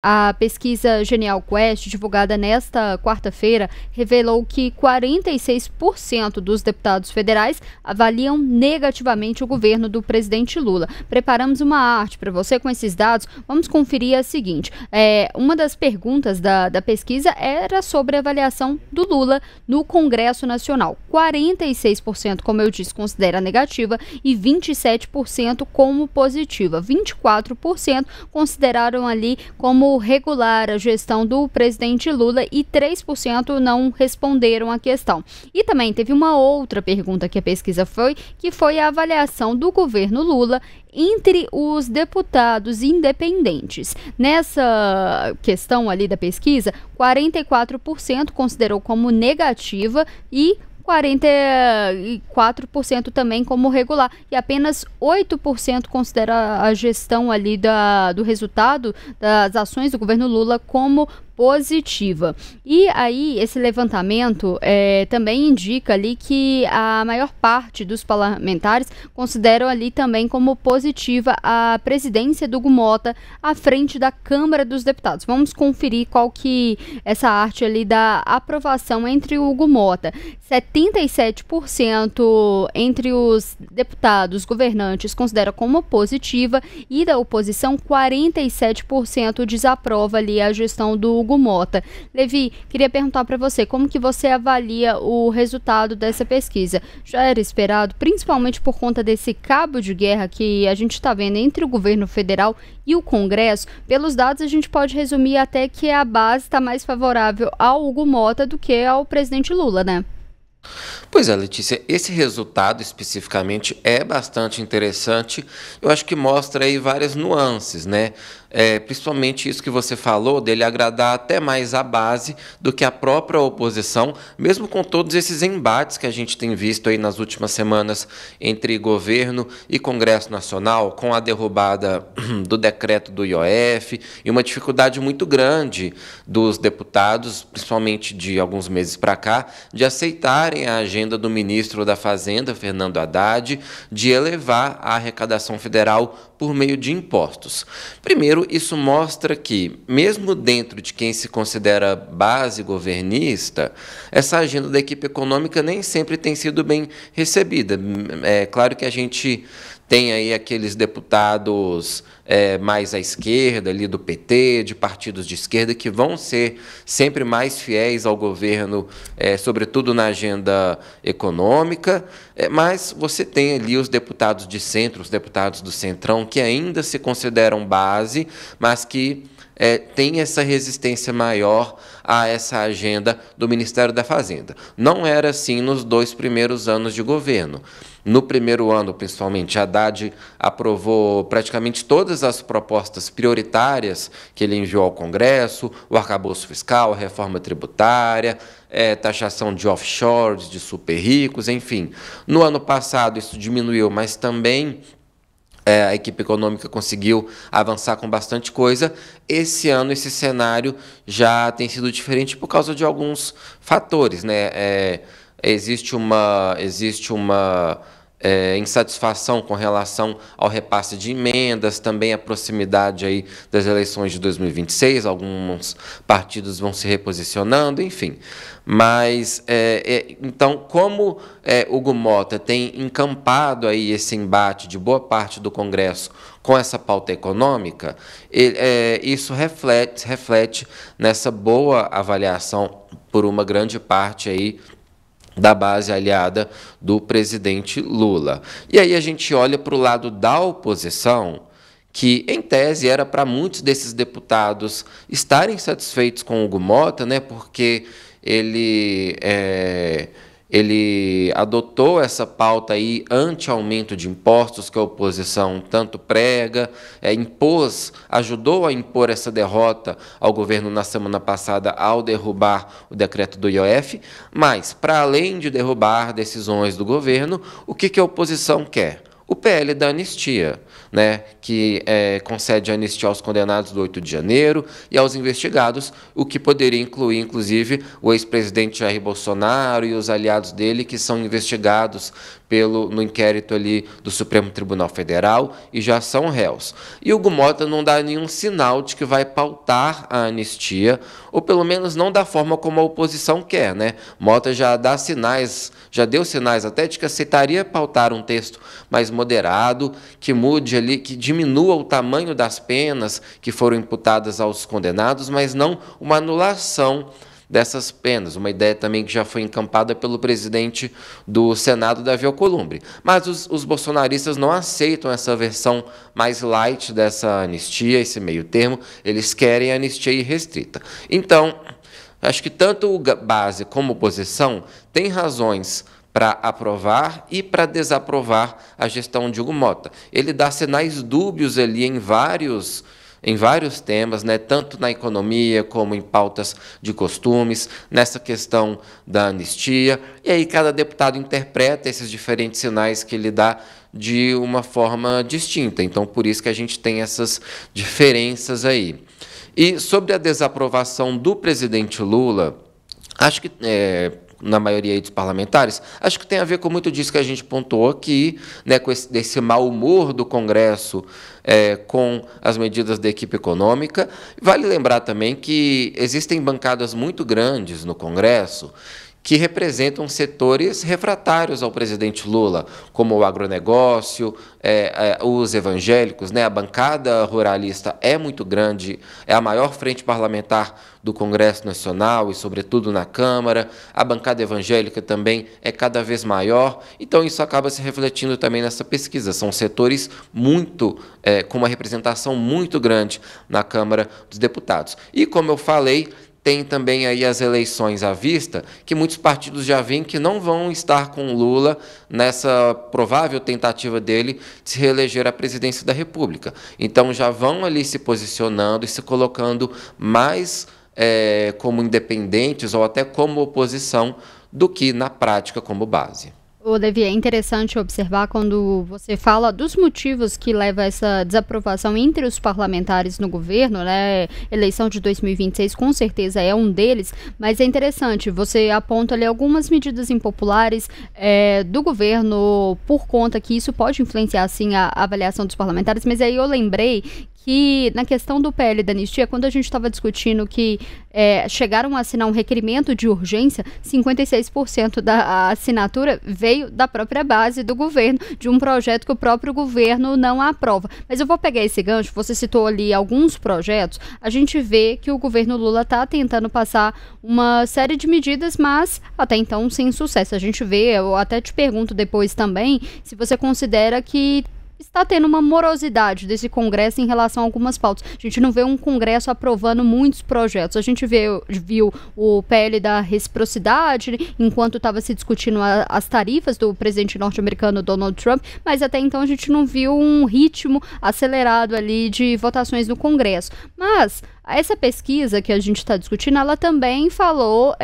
A pesquisa Genial Quest, divulgada nesta quarta-feira, revelou que 46% dos deputados federais avaliam negativamente o governo do presidente Lula. Preparamos uma arte para você com esses dados. Vamos conferir a seguinte. Uma das perguntas da pesquisa era sobre a avaliação do Lula no Congresso Nacional. 46%, como eu disse, considera negativa e 27% como positiva. 24% consideraram ali como regular a gestão do presidente Lula e 3% não responderam à questão. E também teve uma outra pergunta que a pesquisa que foi a avaliação do governo Lula entre os deputados independentes. Nessa questão ali da pesquisa, 44% considerou como negativa e 44% também como regular, e apenas 8% considera a gestão ali do resultado das ações do governo Lula como positiva. E aí, esse levantamento também indica ali que a maior parte dos parlamentares consideram ali também como positiva a presidência do Hugo Mota à frente da Câmara dos Deputados. Vamos conferir qual que essa arte ali da aprovação entre o Hugo Mota. 77% entre os deputados governantes considera como positiva e da oposição 47% desaprova ali a gestão do Hugo Mota. Levi, queria perguntar para você, como que você avalia o resultado dessa pesquisa? Já era esperado, principalmente por conta desse cabo de guerra que a gente está vendo entre o governo federal e o Congresso? Pelos dados, a gente pode resumir até que a base está mais favorável ao Hugo Mota do que ao presidente Lula, né? Pois é, Letícia, esse resultado especificamente é bastante interessante. Eu acho que mostra aí várias nuances, né? Principalmente isso que você falou, dele agradar até mais a base do que a própria oposição, mesmo com todos esses embates que a gente tem visto aí nas últimas semanas entre governo e Congresso Nacional, com a derrubada do decreto do IOF e uma dificuldade muito grande dos deputados, principalmente de alguns meses para cá, de aceitarem a agenda do ministro da Fazenda, Fernando Haddad, de elevar a arrecadação federal por meio de impostos. Primeiro, isso mostra que, mesmo dentro de quem se considera base governista, essa agenda da equipe econômica nem sempre tem sido bem recebida. É claro que a gente tem aí aqueles deputados mais à esquerda, ali do PT, de partidos de esquerda, que vão ser sempre mais fiéis ao governo, sobretudo na agenda econômica, mas você tem ali os deputados de centro, os deputados do centrão, que ainda se consideram base, mas que tem essa resistência maior a essa agenda do Ministério da Fazenda. Não era assim nos 2 primeiros anos de governo. No primeiro ano, principalmente, Haddad aprovou praticamente todas as propostas prioritárias que ele enviou ao Congresso: o arcabouço fiscal, a reforma tributária, taxação de offshores, de super ricos, enfim. No ano passado isso diminuiu, mas também a equipe econômica conseguiu avançar com bastante coisa. Esse ano, esse cenário já tem sido diferente por causa de alguns fatores, né? Existe uma insatisfação com relação ao repasse de emendas, também a proximidade aí das eleições de 2026, alguns partidos vão se reposicionando, enfim. Mas, então, como Hugo Mota tem encampado aí esse embate de boa parte do Congresso com essa pauta econômica, isso reflete nessa boa avaliação por uma grande parte aí da base aliada do presidente Lula. E aí a gente olha para o lado da oposição, que, em tese, era para muitos desses deputados estarem satisfeitos com o Hugo Mota, né, porque ele adotou essa pauta aí anti-aumento de impostos que a oposição tanto prega, ajudou a impor essa derrota ao governo na semana passada ao derrubar o decreto do IOF, mas, para além de derrubar decisões do governo, o que a oposição quer? o PL da anistia, né, que concede anistia aos condenados do 8 de janeiro e aos investigados, o que poderia incluir, inclusive, o ex-presidente Jair Bolsonaro e os aliados dele que são investigados no inquérito ali do Supremo Tribunal Federal e já são réus. E Hugo Mota não dá nenhum sinal de que vai pautar a anistia, ou pelo menos não da forma como a oposição quer, né? Mota já deu sinais até de que aceitaria pautar um texto mais moderado, que mude ali, que diminua o tamanho das penas que foram imputadas aos condenados, mas não uma anulação dessas penas, uma ideia também que já foi encampada pelo presidente do Senado, Davi Alcolumbre. Mas os bolsonaristas não aceitam essa versão mais light dessa anistia, esse meio termo, eles querem anistia irrestrita. Então, acho que tanto base como oposição têm razões para aprovar e para desaprovar a gestão de Hugo Mota. Ele dá sinais dúbios ali em vários temas, né, tanto na economia como em pautas de costumes, nessa questão da anistia, e aí cada deputado interpreta esses diferentes sinais que ele dá de uma forma distinta. Então, por isso que a gente tem essas diferenças aí. E sobre a desaprovação do presidente Lula, acho que na maioria aí dos parlamentares, acho que tem a ver com muito disso que a gente pontuou aqui, né, com desse mau humor do Congresso com as medidas da equipe econômica. Vale lembrar também que existem bancadas muito grandes no Congresso que representam setores refratários ao presidente Lula, como o agronegócio, os evangélicos, né? A bancada ruralista é muito grande, é a maior frente parlamentar do Congresso Nacional e, sobretudo, na Câmara. A bancada evangélica também é cada vez maior, então isso acaba se refletindo também nessa pesquisa. São setores com uma representação muito grande na Câmara dos Deputados. E, como eu falei, tem também aí as eleições à vista, que muitos partidos já veem que não vão estar com Lula nessa provável tentativa dele de se reeleger à presidência da República. Então já vão ali se posicionando e se colocando mais como independentes ou até como oposição do que na prática como base. Levi, é interessante observar quando você fala dos motivos que levam a essa desaprovação entre os parlamentares no governo, né? Eleição de 2026 com certeza é um deles, mas é interessante, você aponta ali algumas medidas impopulares do governo por conta que isso pode influenciar, sim, a avaliação dos parlamentares, mas aí eu lembrei que na questão do PL da anistia, quando a gente estava discutindo que chegaram a assinar um requerimento de urgência, 56% da assinatura veio da própria base do governo, de um projeto que o próprio governo não aprova. Mas eu vou pegar esse gancho, você citou ali alguns projetos, a gente vê que o governo Lula está tentando passar uma série de medidas, mas até então sem sucesso. A gente vê, eu até te pergunto depois também, se você considera que está tendo uma morosidade desse Congresso em relação a algumas pautas. A gente não vê um Congresso aprovando muitos projetos. A gente viu o PL da reciprocidade, enquanto estava se discutindo as tarifas do presidente norte-americano Donald Trump, mas até então a gente não viu um ritmo acelerado ali de votações no Congresso. Mas essa pesquisa que a gente está discutindo, ela também falou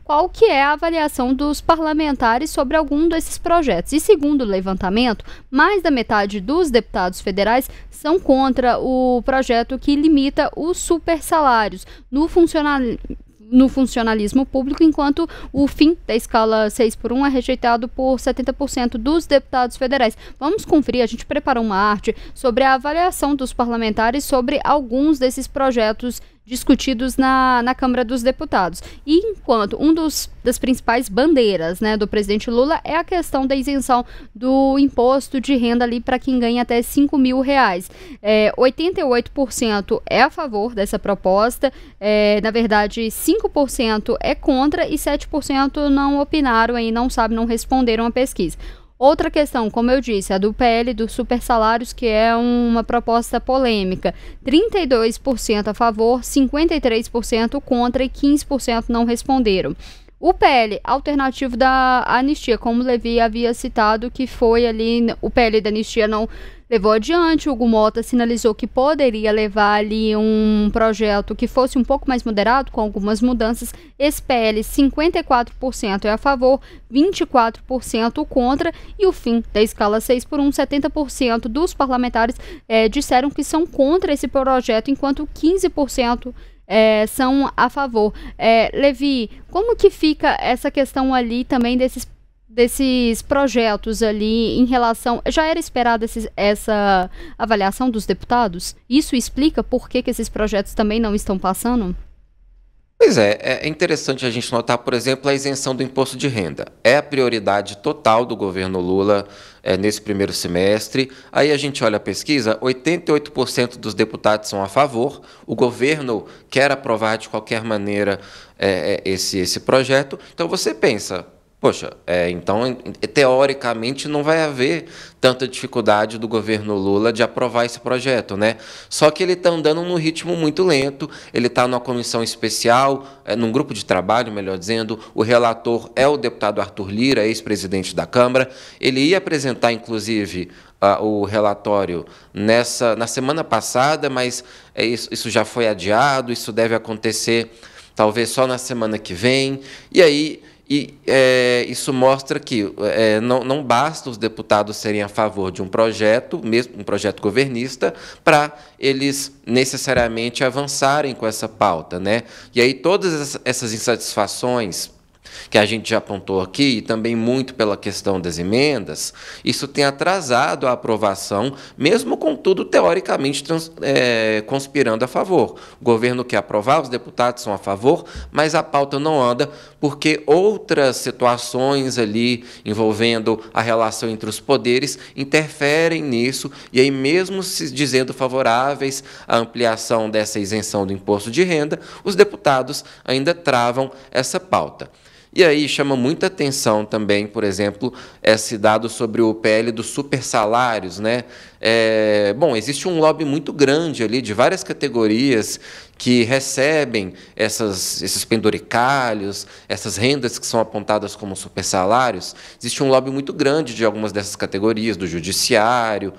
qual que é a avaliação dos parlamentares sobre algum desses projetos. E segundo o levantamento, mais da metade dos deputados federais são contra o projeto que limita os supersalários no funcionalismo público, enquanto o fim da escala 6x1 é rejeitado por 70% dos deputados federais. Vamos conferir, a gente preparou uma arte sobre a avaliação dos parlamentares sobre alguns desses projetos discutidos na Câmara dos Deputados. E enquanto das principais bandeiras, né, do presidente Lula é a questão da isenção do imposto de renda ali para quem ganha até R$5.000. 88% é a favor dessa proposta, na verdade 5% é contra e 7% não opinaram aí, não responderam à pesquisa. Outra questão, como eu disse, a do PL dos supersalários, que é uma proposta polêmica. 32% a favor, 53% contra e 15% não responderam. O PL alternativo da anistia, como o Levi havia citado, que foi ali, o PL da anistia não levou adiante. O Hugo Mota sinalizou que poderia levar ali um projeto que fosse um pouco mais moderado, com algumas mudanças. Esse PL, 54% é a favor, 24% contra, e o fim da escala 6x1, 70% dos parlamentares disseram que são contra esse projeto, enquanto 15% são a favor. Levi, como que fica essa questão ali também desses projetos ali em relação... Já era esperada essa avaliação dos deputados? Isso explica por que esses projetos também não estão passando? Pois é interessante a gente notar, por exemplo, a isenção do imposto de renda. É a prioridade total do governo Lula nesse primeiro semestre. Aí a gente olha a pesquisa, 88% dos deputados são a favor, o governo quer aprovar de qualquer maneira esse projeto. Então você pensa... Poxa, então, teoricamente, não vai haver tanta dificuldade do governo Lula de aprovar esse projeto, né? Só que ele está andando num ritmo muito lento, ele está numa comissão especial, num grupo de trabalho, melhor dizendo. O relator é o deputado Arthur Lira, ex-presidente da Câmara. Ele ia apresentar, inclusive, o relatório na semana passada, mas isso já foi adiado, isso deve acontecer talvez só na semana que vem. E aí... isso mostra que não basta os deputados serem a favor de um projeto, mesmo um projeto governista, para eles necessariamente avançarem com essa pauta, né? E aí todas essas insatisfações que a gente já apontou aqui, e também muito pela questão das emendas, isso tem atrasado a aprovação, mesmo com tudo teoricamente conspirando a favor. O governo quer aprovar, os deputados são a favor, mas a pauta não anda porque outras situações ali envolvendo a relação entre os poderes interferem nisso, e aí mesmo se dizendo favoráveis à ampliação dessa isenção do imposto de renda, os deputados ainda travam essa pauta. E aí chama muita atenção também, por exemplo, esse dado sobre o PL dos supersalários, né? Bom, existe um lobby muito grande ali de várias categorias que recebem esses penduricalhos, essas rendas que são apontadas como supersalários. Existe um lobby muito grande de algumas dessas categorias, do judiciário,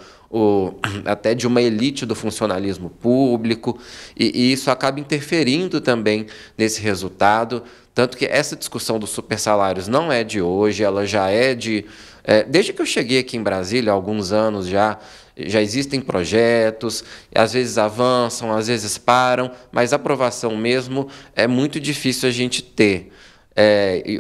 até de uma elite do funcionalismo público, e isso acaba interferindo também nesse resultado. Tanto que essa discussão dos supersalários não é de hoje, ela já desde que eu cheguei aqui em Brasília, há alguns anos já existem projetos, às vezes avançam, às vezes param, mas aprovação mesmo é muito difícil a gente ter.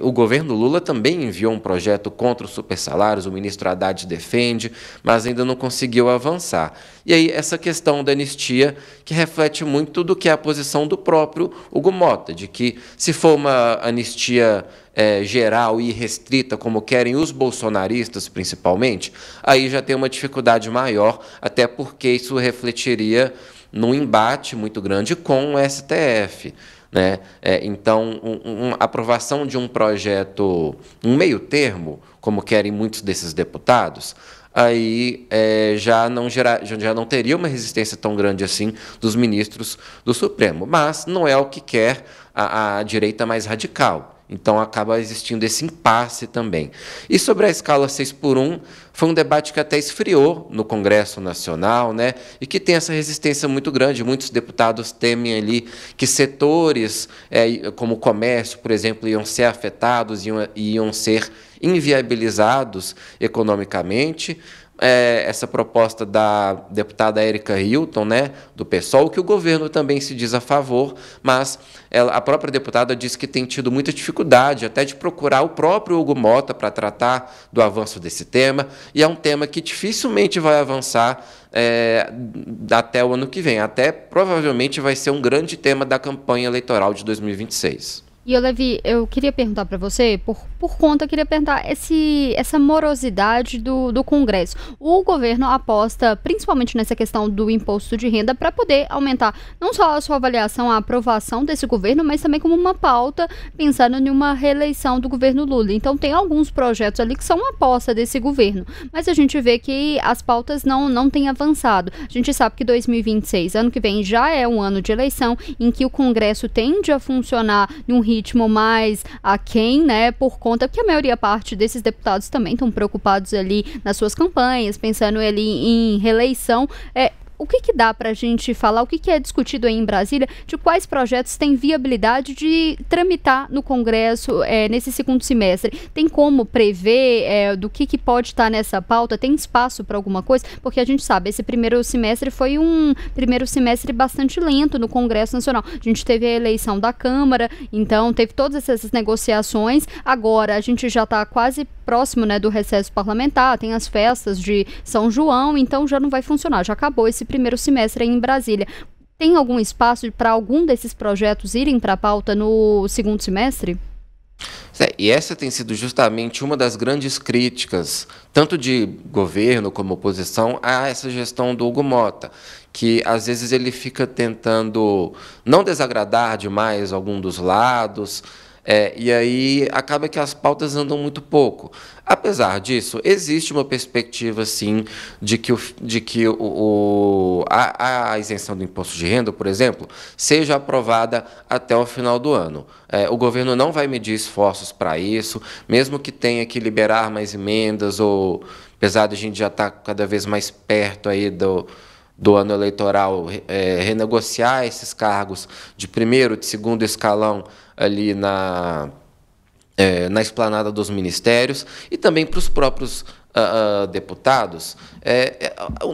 O governo Lula também enviou um projeto contra os supersalários, o ministro Haddad defende, mas ainda não conseguiu avançar. E aí essa questão da anistia, que reflete muito do que é a posição do próprio Hugo Mota, de que se for uma anistia geral e restrita, como querem os bolsonaristas principalmente, aí já tem uma dificuldade maior, até porque isso refletiria num embate muito grande com o STF. Né? Então, a aprovação de um projeto, um meio termo, como querem muitos desses deputados, aí já não teria uma resistência tão grande assim dos ministros do Supremo. Mas não é o que quer a direita mais radical. Então, acaba existindo esse impasse também. E sobre a escala 6x1, foi um debate que até esfriou no Congresso Nacional, né? E que tem essa resistência muito grande. Muitos deputados temem ali que setores, como o comércio, por exemplo, iam ser afetados, iam ser inviabilizados economicamente. Essa proposta da deputada Érica Hilton, né, do PSOL, que o governo também se diz a favor, mas a própria deputada disse que tem tido muita dificuldade até de procurar o próprio Hugo Mota para tratar do avanço desse tema, e é um tema que dificilmente vai avançar até o ano que vem. Até provavelmente vai ser um grande tema da campanha eleitoral de 2026. E, Levi, eu queria perguntar para você, queria perguntar essa morosidade do Congresso. O governo aposta principalmente nessa questão do imposto de renda para poder aumentar não só a sua avaliação, a aprovação desse governo, mas também como uma pauta pensando em uma reeleição do governo Lula. Então tem alguns projetos ali que são uma aposta desse governo, mas a gente vê que as pautas não têm avançado. A gente sabe que 2026, ano que vem, já é um ano de eleição em que o Congresso tende a funcionar em um ritmo mais aquém, né, por conta que a maioria parte desses deputados também estão preocupados ali nas suas campanhas, pensando ali em reeleição. O que dá para a gente falar, o que é discutido aí em Brasília, de quais projetos têm viabilidade de tramitar no Congresso nesse segundo semestre? Tem como prever do que pode estar nessa pauta? Tem espaço para alguma coisa? Porque a gente sabe, esse primeiro semestre foi um primeiro semestre bastante lento no Congresso Nacional. A gente teve a eleição da Câmara, então teve todas essas negociações. Agora a gente já está quase próximo, né, do recesso parlamentar, tem as festas de São João, então já não vai funcionar, já acabou esse primeiro semestre aí em Brasília. Tem algum espaço para algum desses projetos irem para a pauta no segundo semestre? E essa tem sido justamente uma das grandes críticas, tanto de governo como oposição, a essa gestão do Hugo Mota, que às vezes ele fica tentando não desagradar demais algum dos lados, e aí acaba que as pautas andam muito pouco. Apesar disso, existe uma perspectiva, sim, de que a isenção do imposto de renda, por exemplo, seja aprovada até o final do ano. O governo não vai medir esforços para isso, mesmo que tenha que liberar mais emendas, apesar de a gente já estar cada vez mais perto aí do ano eleitoral, renegociar esses cargos de primeiro, de segundo escalão ali na esplanada dos ministérios e também para os próprios deputados,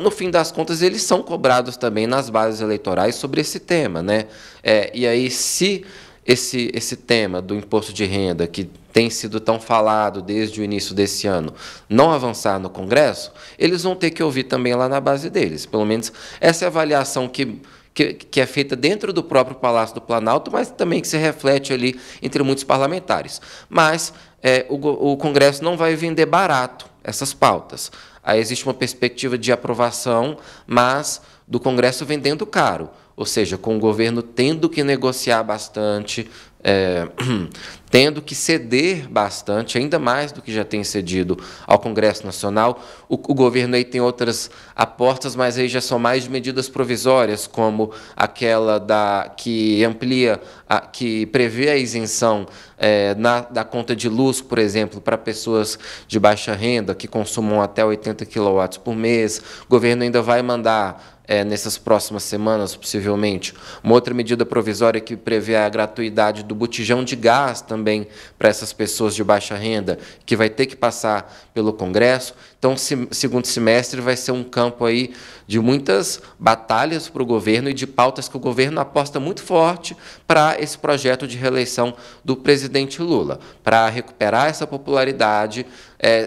no fim das contas, eles são cobrados também nas bases eleitorais sobre esse tema, né? E aí, se esse tema do imposto de renda, que tem sido tão falado desde o início desse ano, não avançar no Congresso, eles vão ter que ouvir também lá na base deles. Pelo menos essa é a avaliação que é feita dentro do próprio Palácio do Planalto, mas também que se reflete ali entre muitos parlamentares. Mas o Congresso não vai vender barato essas pautas. Aí existe uma perspectiva de aprovação, mas do Congresso vendendo caro, ou seja, com o governo tendo que negociar bastante, tendo que ceder bastante, ainda mais do que já tem cedido ao Congresso Nacional. O governo aí tem outras apostas, mas aí já são mais de medidas provisórias, como aquela que amplia, que prevê a isenção da conta de luz, por exemplo, para pessoas de baixa renda que consumam até 80 kW por mês. O governo ainda vai mandar, nessas próximas semanas, possivelmente, uma outra medida provisória que prevê a gratuidade do botijão de gás também para essas pessoas de baixa renda, que vai ter que passar pelo Congresso. Então, segundo semestre vai ser um campo aí de muitas batalhas para o governo e de pautas que o governo aposta muito forte para esse projeto de reeleição do presidente Lula, para recuperar essa popularidade.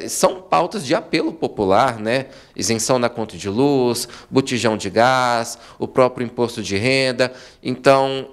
São pautas de apelo popular, né? Isenção na conta de luz, botijão de gás, o próprio imposto de renda. Então,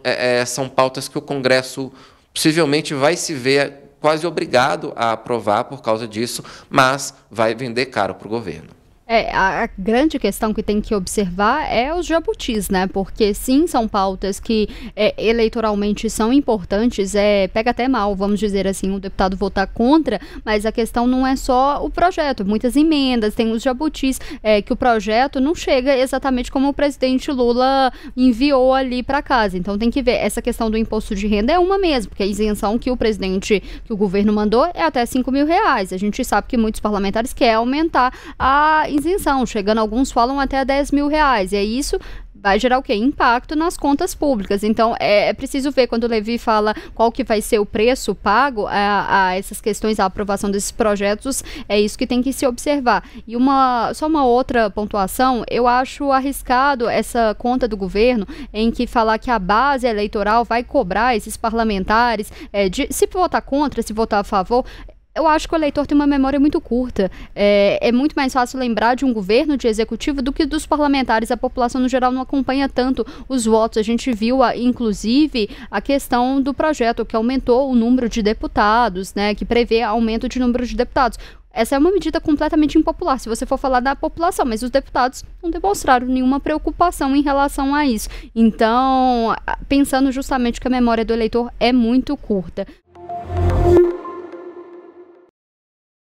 são pautas que o Congresso possivelmente vai se ver quase obrigado a aprovar por causa disso, mas vai vender caro para o governo. A grande questão que tem que observar é os jabutis, né? Porque sim, são pautas que eleitoralmente são importantes, pega até mal, vamos dizer assim, o deputado votar contra, mas a questão não é só o projeto, muitas emendas, tem os jabutis, que o projeto não chega exatamente como o presidente Lula enviou ali para casa. Então tem que ver, essa questão do imposto de renda é uma mesmo, porque a isenção que o governo mandou é até R$5.000. A gente sabe que muitos parlamentares querem aumentar a isenção, chegando, alguns falam até R$10.000, e aí isso vai gerar o quê? Impacto nas contas públicas. Então, é preciso ver, quando o Levi fala qual que vai ser o preço pago a essas questões, a aprovação desses projetos, é isso que tem que se observar. E só uma outra pontuação, eu acho arriscado essa conta do governo, em que falar que a base eleitoral vai cobrar esses parlamentares, se votar contra, se votar a favor. Eu acho que o eleitor tem uma memória muito curta. É muito mais fácil lembrar de um governo, de executivo, do que dos parlamentares. A população, no geral, não acompanha tanto os votos. A gente viu, inclusive, a questão do projeto que aumentou o número de deputados, né, que prevê aumento de número de deputados. Essa é uma medida completamente impopular, se você for falar da população, mas os deputados não demonstraram nenhuma preocupação em relação a isso. Então, pensando justamente que a memória do eleitor é muito curta.